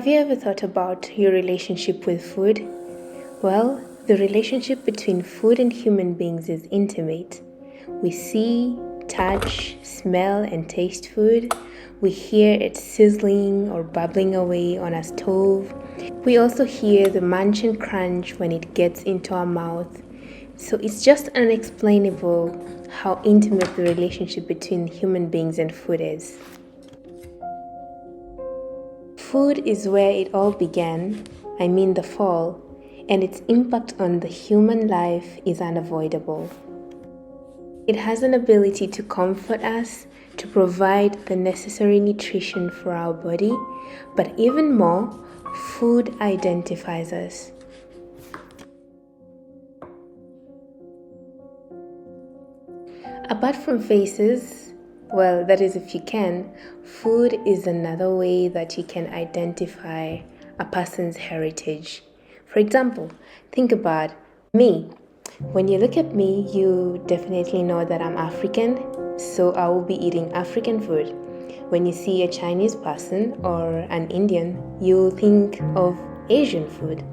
Have you ever thought about your relationship with food? Well, the relationship between food and human beings is intimate. We see, touch, smell, and taste food. We hear it sizzling or bubbling away on a stove. We also hear the munch and crunch when it gets into our mouth. So it's just unexplainable how intimate the relationship between human beings and food is. Food is where it all began, the fall, and its impact on the human life is unavoidable. It has an ability to comfort us, to provide the necessary nutrition for our body, but even more, food identifies us. Apart from faces, well, that is if you can, food is another way that you can identify a person's heritage. For example, think about me. When you look at me, you definitely know that I'm African, so I will be eating African food. When you see a Chinese person or an Indian, you'll think of Asian food.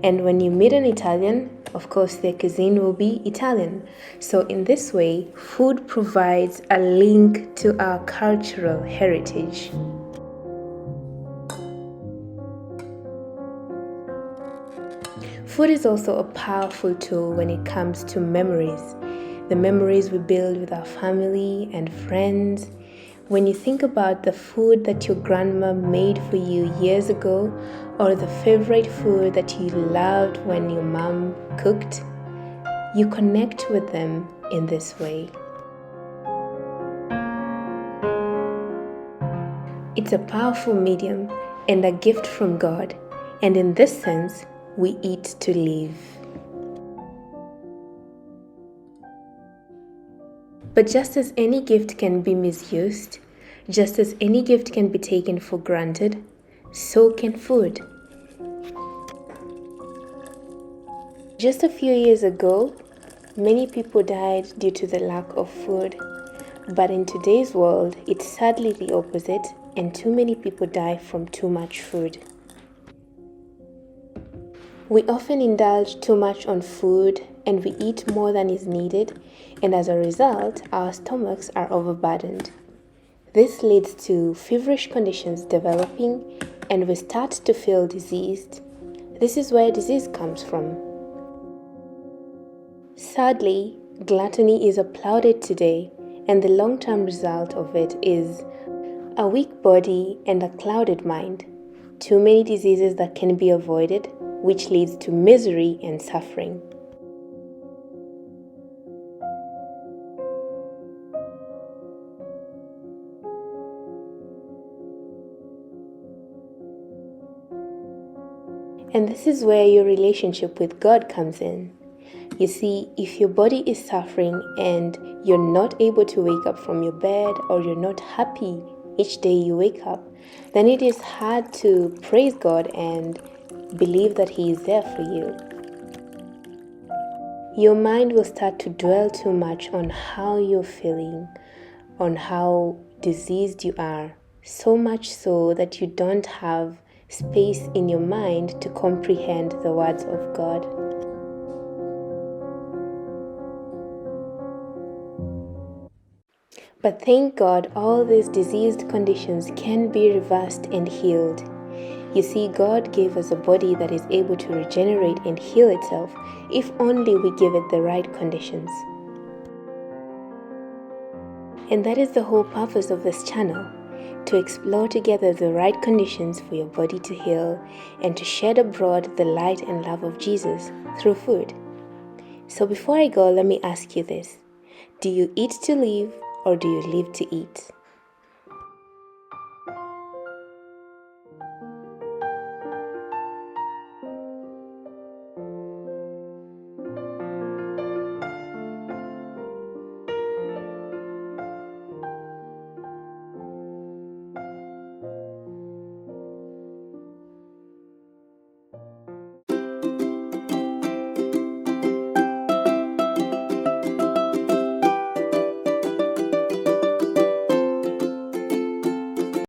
And when you meet an Italian, of course, their cuisine will be Italian. So in this way, food provides a link to our cultural heritage. Food is also a powerful tool when it comes to memories. The memories we build with our family and friends. When you think about the food that your grandma made for you years ago, or the favorite food that you loved when your mom cooked, you connect with them in this way. It's a powerful medium and a gift from God, and in this sense, we eat to live. But just as any gift can be misused, just as any gift can be taken for granted, so can food. Just a few years ago, many people died due to the lack of food. But in today's world, it's sadly the opposite, and too many people die from too much food. We often indulge too much on food and we eat more than is needed, and as a result, our stomachs are overburdened. This leads to feverish conditions developing and we start to feel diseased. This is where disease comes from. Sadly, gluttony is applauded today, and the long-term result of it is a weak body and a clouded mind. Too many diseases that can be avoided, which leads to misery and suffering. And this is where your relationship with God comes in. You see, if your body is suffering and you're not able to wake up from your bed, or you're not happy each day you wake up, then it is hard to praise God and believe that He is there for you. Your mind will start to dwell too much on how you're feeling, on how diseased you are, so much so that you don't have space in your mind to comprehend the words of God. But thank God, all these diseased conditions can be reversed and healed. You see, God gave us a body that is able to regenerate and heal itself if only we give it the right conditions. And that is the whole purpose of this channel, to explore together the right conditions for your body to heal and to shed abroad the light and love of Jesus through food. So before I go, let me ask you this. Do you eat to live, or do you live to eat?